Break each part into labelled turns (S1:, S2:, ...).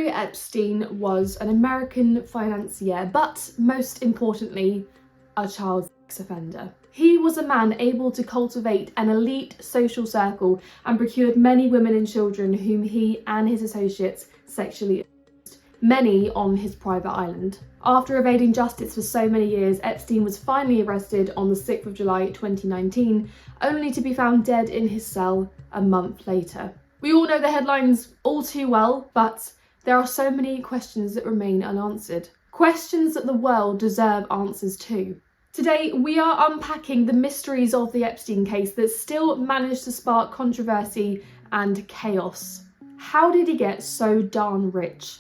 S1: Jeffrey Epstein was an American financier, but most importantly, a child sex offender. He was a man able to cultivate an elite social circle and procured many women and children whom he and his associates sexually abused, many on his private island. After evading justice for so many years, Epstein was finally arrested on the 6th of July 2019, only to be found dead in his cell a month later. We all know the headlines all too well, but there are so many questions that remain unanswered. Questions that the world deserve answers to. Today, we are unpacking the mysteries of the Epstein case that still managed to spark controversy and chaos. How did he get so darn rich?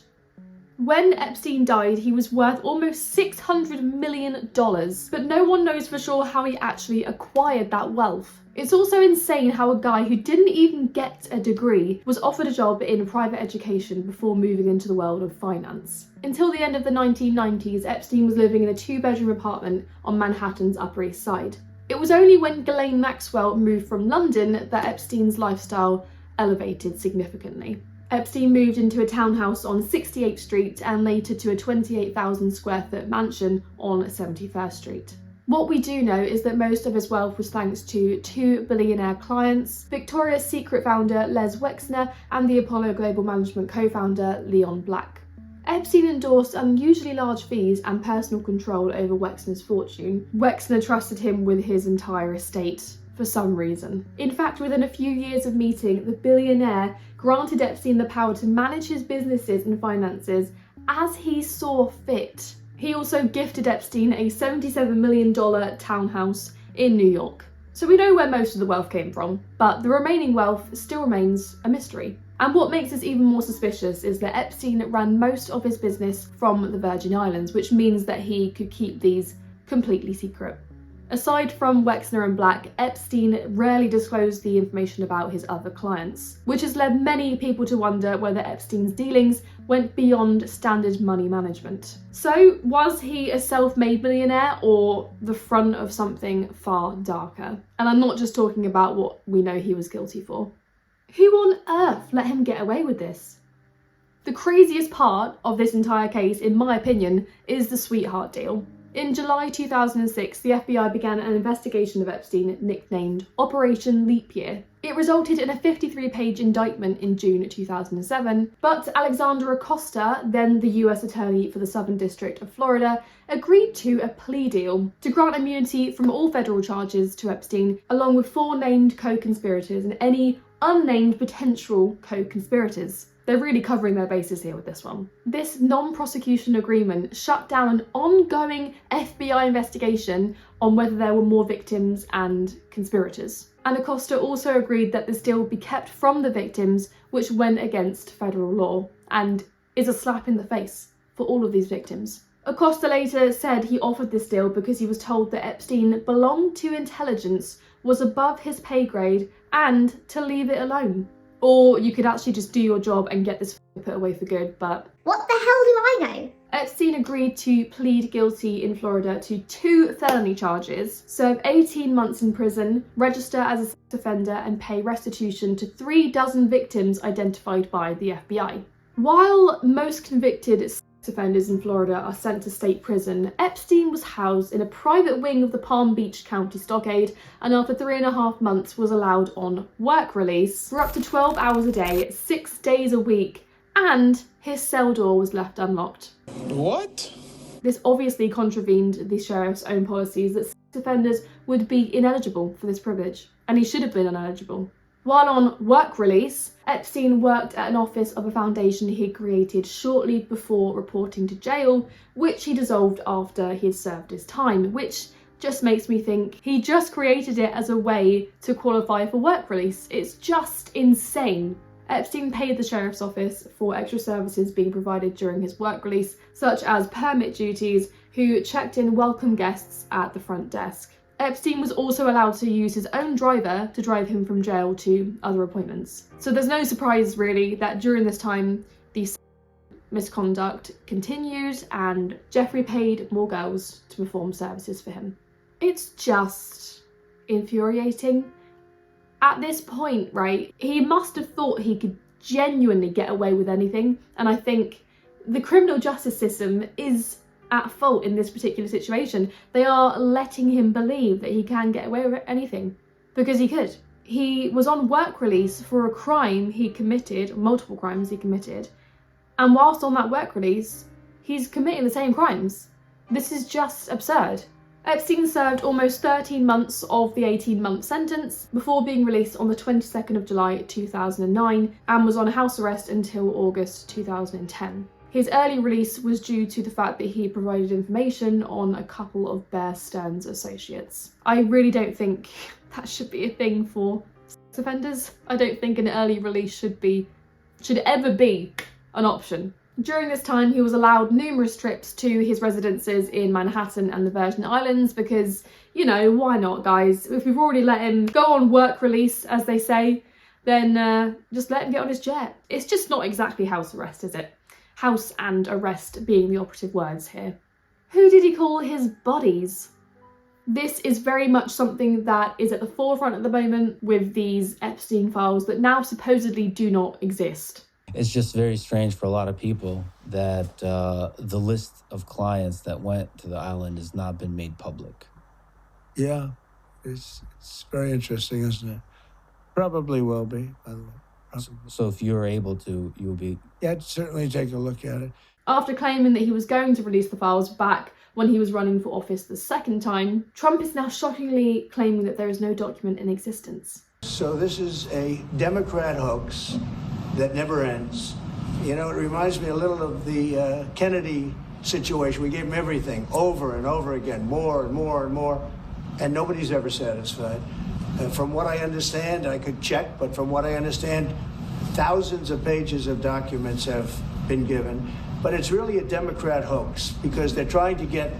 S1: When Epstein died, he was worth almost $600 million, but no one knows for sure how he actually acquired that wealth. It's also insane how a guy who didn't even get a degree was offered a job in private education before moving into the world of finance. Until the end of the 1990s, Epstein was living in a 2-bedroom apartment on Manhattan's Upper East Side. It was only when Ghislaine Maxwell moved from London that Epstein's lifestyle elevated significantly. Epstein moved into a townhouse on 68th Street and later to a 28,000 square foot mansion on 71st Street. What we do know is that most of his wealth was thanks to 2 billionaire clients, Victoria's Secret founder Les Wexner and the Apollo Global Management co-founder Leon Black. Epstein endorsed unusually large fees and personal control over Wexner's fortune. Wexner trusted him with his entire estate for some reason. In fact, within a few years of meeting, the billionaire granted Epstein the power to manage his businesses and finances as he saw fit. He also gifted Epstein a $77 million townhouse in New York. So we know where most of the wealth came from, but the remaining wealth still remains a mystery. And what makes this even more suspicious is that Epstein ran most of his business from the Virgin Islands, which means that he could keep these completely secret. Aside from Wexner and Black, Epstein rarely disclosed the information about his other clients, which has led many people to wonder whether Epstein's dealings went beyond standard money management. So, was he a self-made billionaire or the front of something far darker? And I'm not just talking about what we know he was guilty for. Who on earth let him get away with this? The craziest part of this entire case, in my opinion, is the sweetheart deal. In July 2006, the FBI began an investigation of Epstein nicknamed Operation Leap Year. It resulted in a 53-page indictment in June 2007, but Alexander Acosta, then the US Attorney for the Southern District of Florida, agreed to a plea deal to grant immunity from all federal charges to Epstein, along with 4 named co-conspirators and any unnamed potential co-conspirators. They're really covering their bases here with this one. This non-prosecution agreement shut down an ongoing FBI investigation on whether there were more victims and conspirators. And Acosta also agreed that this deal would be kept from the victims, which went against federal law and is a slap in the face for all of these victims. Acosta later said he offered this deal because he was told that Epstein belonged to intelligence, was above his pay grade, and to leave it alone. Or you could actually just do your job and get this put away for good, but
S2: what the hell do I know?
S1: Epstein agreed to plead guilty in Florida to 2 felony charges, serve 18 months in prison, register as a sex offender, and pay restitution to 36 victims identified by the FBI. While most convicted sex offenders in Florida are sent to state prison, Epstein was housed in a private wing of the Palm Beach County Stockade, and after 3.5 months was allowed on work release for up to 12 hours a day, 6 days a week, and his cell door was left unlocked.
S3: What?
S1: This obviously contravened the sheriff's own policies that sex offenders would be ineligible for this privilege, and he should have been ineligible. While on work release, Epstein worked at an office of a foundation he created shortly before reporting to jail, which he dissolved after he had served his time, which just makes me think he just created it as a way to qualify for work release. It's just insane. Epstein paid the sheriff's office for extra services being provided during his work release, such as permit duties, who checked in welcome guests at the front desk. Epstein was also allowed to use his own driver to drive him from jail to other appointments. So there's no surprise really that during this time the misconduct continued and Jeffrey paid more girls to perform services for him. It's just infuriating. At this point, right, he must have thought he could genuinely get away with anything. And I think the criminal justice system is at fault in this particular situation. They are letting him believe that he can get away with anything, because he could. He was on work release for a crime he committed, multiple crimes he committed, and whilst on that work release, he's committing the same crimes. This is just absurd. Epstein served almost 13 months of the 18-month sentence before being released on the 22nd of July 2009 and was on house arrest until August 2010. His early release was due to the fact that he provided information on a couple of Bear Stearns associates. I really don't think that should be a thing for sex offenders. I don't think an early release should ever be an option. During this time, he was allowed numerous trips to his residences in Manhattan and the Virgin Islands because, you know, why not, guys? If we've already let him go on work release, as they say, then just let him get on his jet. It's just not exactly house arrest, is it? House and arrest being the operative words here. Who did he call his buddies? This is very much something that is at the forefront at the moment with these Epstein files that now supposedly do not exist.
S2: It's just very strange for a lot of people that the list of clients that went to the island has not been made public.
S3: Yeah, it's very interesting, isn't it? Probably will be, by the way.
S2: So if you're able to, you'll be...
S3: Yeah, I'd certainly take a look at it.
S1: After claiming that he was going to release the files back when he was running for office the second time, Trump is now shockingly claiming that there is no document in existence.
S3: So this is a Democrat hoax that never ends. You know, it reminds me a little of the Kennedy situation. We gave him everything over and over again, more and more and more, and nobody's ever satisfied. From what I understand, I could check, but from what I understand, thousands of pages of documents have been given. But it's really a Democrat hoax because they're trying to get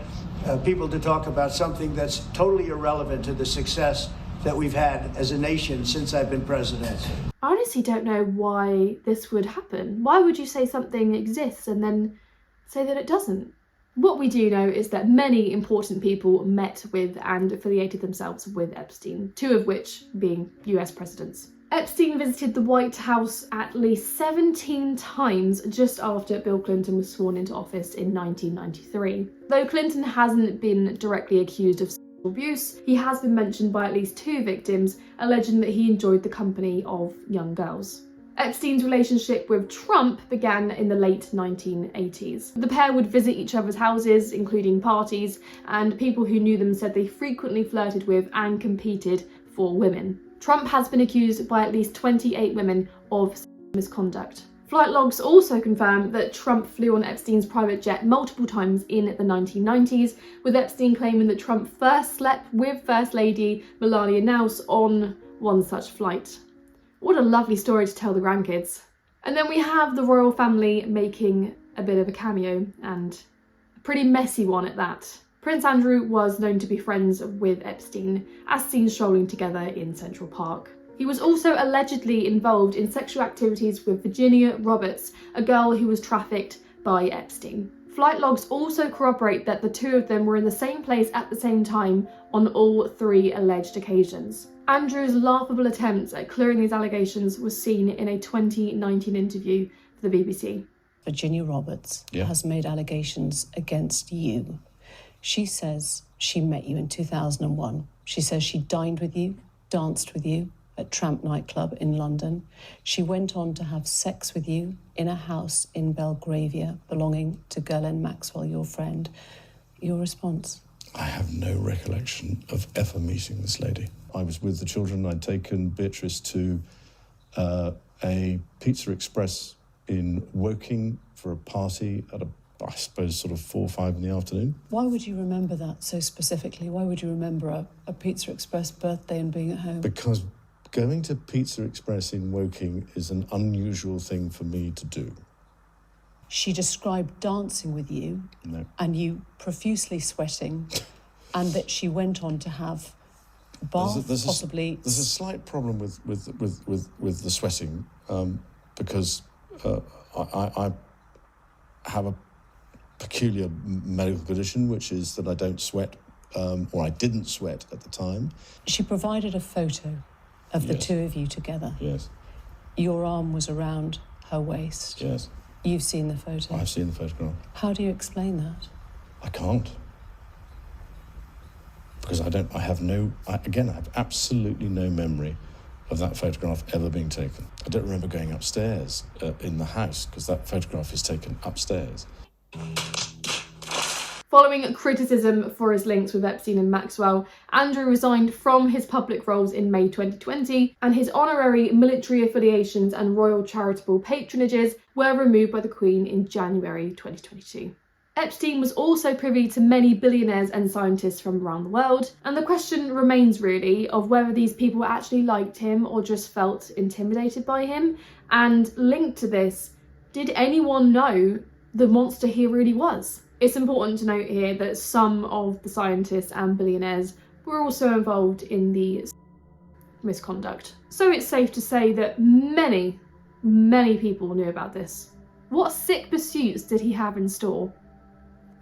S3: people to talk about something that's totally irrelevant to the success that we've had as a nation since I've been president.
S1: I honestly don't know why this would happen. Why would you say something exists and then say that it doesn't? What we do know is that many important people met with and affiliated themselves with Epstein, two of which being US presidents. Epstein visited the White House at least 17 times just after Bill Clinton was sworn into office in 1993. Though Clinton hasn't been directly accused of sexual abuse, he has been mentioned by at least two victims, alleging that he enjoyed the company of young girls. Epstein's relationship with Trump began in the late 1980s. The pair would visit each other's houses, including parties, and people who knew them said they frequently flirted with and competed for women. Trump has been accused by at least 28 women of misconduct. Flight logs also confirm that Trump flew on Epstein's private jet multiple times in the 1990s, with Epstein claiming that Trump first slept with First Lady Melania Knauss on one such flight. What a lovely story to tell the grandkids. And then we have the royal family making a bit of a cameo, and a pretty messy one at that. Prince Andrew was known to be friends with Epstein, as seen strolling together in Central Park. He was also allegedly involved in sexual activities with Virginia Roberts, a girl who was trafficked by Epstein. Flight logs also corroborate that the two of them were in the same place at the same time on all three alleged occasions. Andrew's laughable attempts at clearing these allegations was seen in a 2019 interview for the BBC.
S4: Virginia Roberts has made allegations against you. She says she met you in 2001. She says she dined with you, danced with you at Tramp nightclub in London. She went on to have sex with you in a house in Belgravia belonging to Ghislaine Maxwell, your friend. Your response?
S5: I have no recollection of ever meeting this lady. I was with the children. I'd taken Beatrice to a Pizza Express in Woking for a party at I suppose sort of 4 or 5 in the afternoon.
S4: Why would you remember that so specifically? Why would you remember a Pizza Express birthday and being at home?
S5: Because going to Pizza Express in Woking is an unusual thing for me to do.
S4: She described dancing with you and you profusely sweating, and that she went on to have possibly...
S5: There's a slight problem with the sweating because I have a peculiar medical condition, which is that I don't sweat, or I didn't sweat at the time.
S4: She provided a photo of the two of you together.
S5: Yes.
S4: Your arm was around her waist.
S5: Yes.
S4: You've seen the photo.
S5: I've seen the photograph.
S4: How do you explain that?
S5: I can't. Because I have absolutely no memory of that photograph ever being taken. I don't remember going upstairs in the house, because that photograph is taken upstairs.
S1: Following criticism for his links with Epstein and Maxwell, Andrew resigned from his public roles in May 2020, and his honorary military affiliations and royal charitable patronages were removed by the Queen in January 2022. Epstein was also privy to many billionaires and scientists from around the world, and the question remains really of whether these people actually liked him or just felt intimidated by him. And linked to this, did anyone know the monster he really was? It's important to note here that some of the scientists and billionaires were also involved in the misconduct. So it's safe to say that many people knew about this. What sick pursuits did he have in store?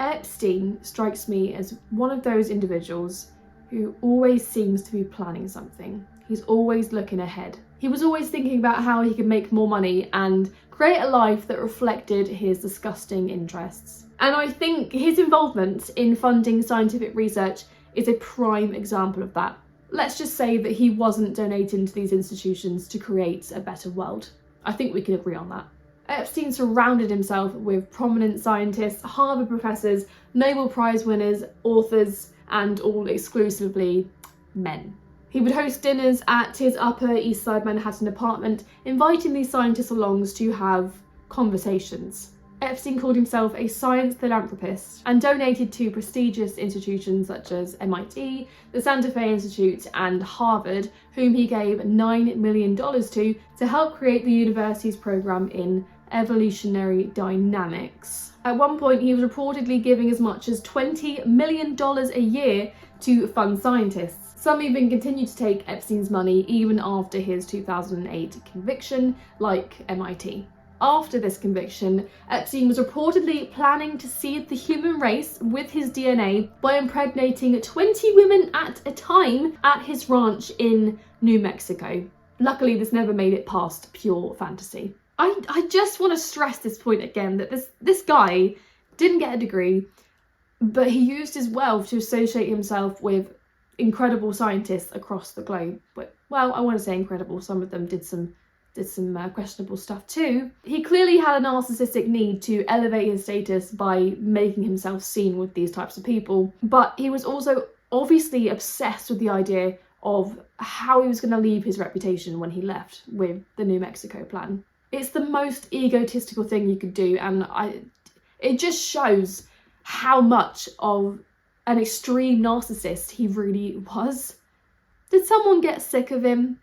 S1: Epstein strikes me as one of those individuals who always seems to be planning something. He's always looking ahead. He was always thinking about how he could make more money and create a life that reflected his disgusting interests. And I think his involvement in funding scientific research is a prime example of that. Let's just say that he wasn't donating to these institutions to create a better world. I think we can agree on that. Epstein surrounded himself with prominent scientists, Harvard professors, Nobel Prize winners, authors, and all exclusively men. He would host dinners at his Upper East Side Manhattan apartment, inviting these scientists along to have conversations. Epstein called himself a science philanthropist and donated to prestigious institutions such as MIT, the Santa Fe Institute, and Harvard, whom he gave $9 million to help create the university's program in evolutionary dynamics. At one point, he was reportedly giving as much as $20 million a year to fund scientists. Some even continued to take Epstein's money even after his 2008 conviction, like MIT. After this conviction, Epstein was reportedly planning to seed the human race with his DNA by impregnating 20 women at a time at his ranch in New Mexico. Luckily, this never made it past pure fantasy. I just want to stress this point again, that this guy didn't get a degree, but he used his wealth to associate himself with incredible scientists across the globe. Well, I want to say incredible, some of them did some questionable stuff too. He clearly had a narcissistic need to elevate his status by making himself seen with these types of people, but he was also obviously obsessed with the idea of how he was going to leave his reputation when he left with the New Mexico plan. It's the most egotistical thing you could do, and it just shows how much of an extreme narcissist he really was. Did someone get sick of him?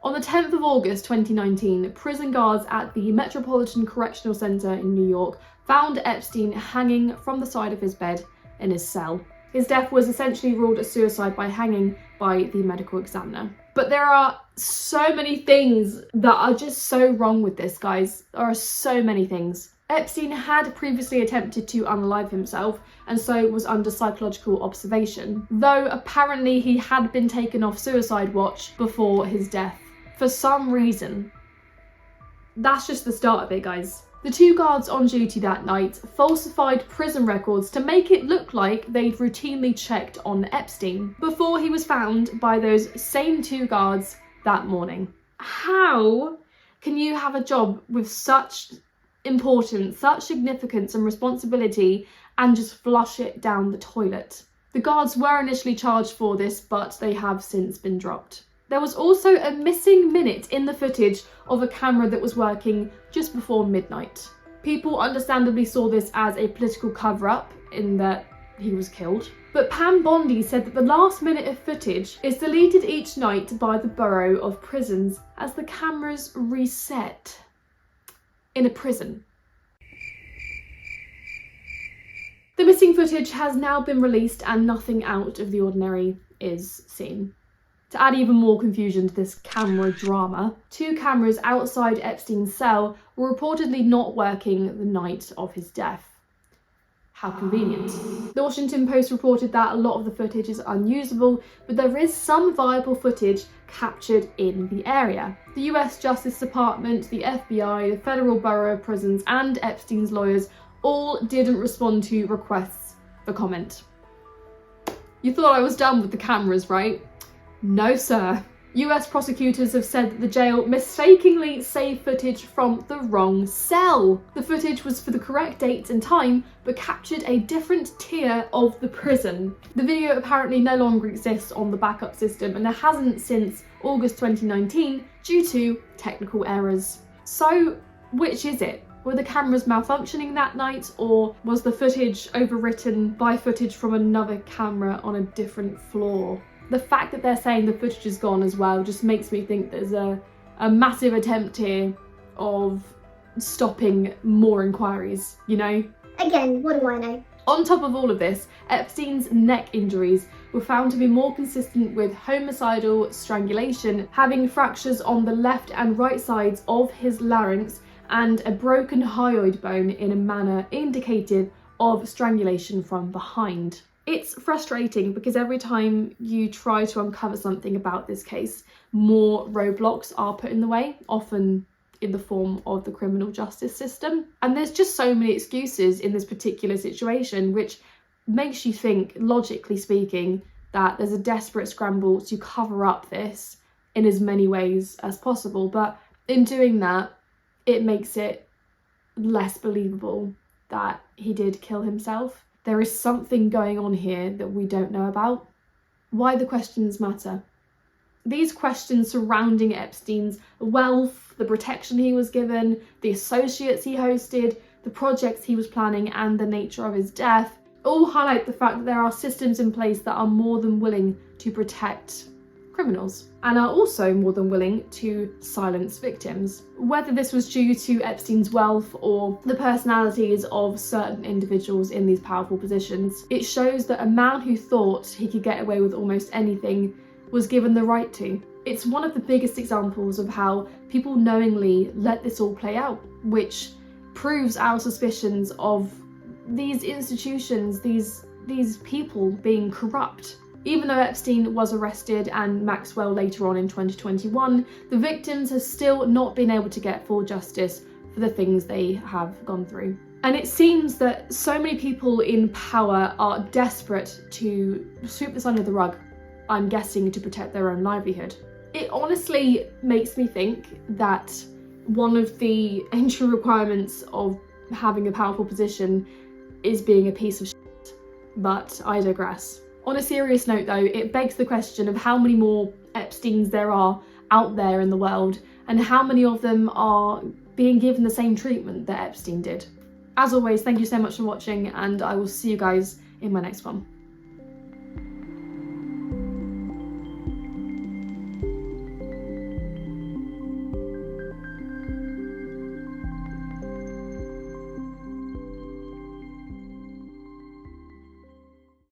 S1: On the 10th of August 2019, prison guards at the Metropolitan Correctional Center in New York found Epstein hanging from the side of his bed in his cell. His death was essentially ruled a suicide by hanging by the medical examiner. But there are so many things that are just so wrong with this, guys. There are so many things. Epstein had previously attempted to unalive himself and so was under psychological observation, though apparently he had been taken off suicide watch before his death. For some reason. That's just the start of it, guys. The two guards on duty that night falsified prison records to make it look like they'd routinely checked on Epstein before he was found by those same two guards that morning. How can you have a job with such importance, such significance and responsibility and just flush it down the toilet? The guards were initially charged for this, but they have since been dropped. There was also a missing minute in the footage of a camera that was working just before midnight. People understandably saw this as a political cover-up in that he was killed. But Pam Bondi said that the last minute of footage is deleted each night by the Bureau of Prisons as the cameras reset in a prison. The missing footage has now been released and nothing out of the ordinary is seen. To add even more confusion to this camera drama, two cameras outside Epstein's cell were reportedly not working the night of his death. How convenient. The Washington Post reported that a lot of the footage is unusable, but there is some viable footage captured in the area. The US Justice Department, the FBI, the Federal Bureau of Prisons, and Epstein's lawyers all didn't respond to requests for comment. You thought I was done with the cameras, right? No, sir. US prosecutors have said that the jail mistakenly saved footage from the wrong cell. The footage was for the correct date and time, but captured a different tier of the prison. The video apparently no longer exists on the backup system, and it hasn't since August 2019 due to technical errors. So, which is it? Were the cameras malfunctioning that night, or was the footage overwritten by footage from another camera on a different floor? The fact that they're saying the footage is gone as well just makes me think there's a massive attempt here of stopping more inquiries, you know?
S6: Again, what do I know?
S1: On top of all of this, Epstein's neck injuries were found to be more consistent with homicidal strangulation, having fractures on the left and right sides of his larynx and a broken hyoid bone in a manner indicative of strangulation from behind. It's frustrating because every time you try to uncover something about this case, more roadblocks are put in the way, often in the form of the criminal justice system. And there's just so many excuses in this particular situation, which makes you think, logically speaking, that there's a desperate scramble to cover up this in as many ways as possible. But in doing that, it makes it less believable that he did kill himself. There is something going on here that we don't know about. Why the questions matter. These questions surrounding Epstein's wealth, the protection he was given, the associates he hosted, the projects he was planning, and the nature of his death all highlight the fact that there are systems in place that are more than willing to protect criminals and are also more than willing to silence victims. Whether this was due to Epstein's wealth or the personalities of certain individuals in these powerful positions, it shows that a man who thought he could get away with almost anything was given the right to. It's one of the biggest examples of how people knowingly let this all play out, which proves our suspicions of these institutions, these people being corrupt. Even though Epstein was arrested and Maxwell later on in 2021, the victims have still not been able to get full justice for the things they have gone through. And it seems that so many people in power are desperate to sweep this under the rug, I'm guessing to protect their own livelihood. It honestly makes me think that one of the entry requirements of having a powerful position is being a piece of shit, but I digress. On a serious note though, it begs the question of how many more Epsteins there are out there in the world and how many of them are being given the same treatment that Epstein did. As always, thank you so much for watching and I will see you guys in my next one.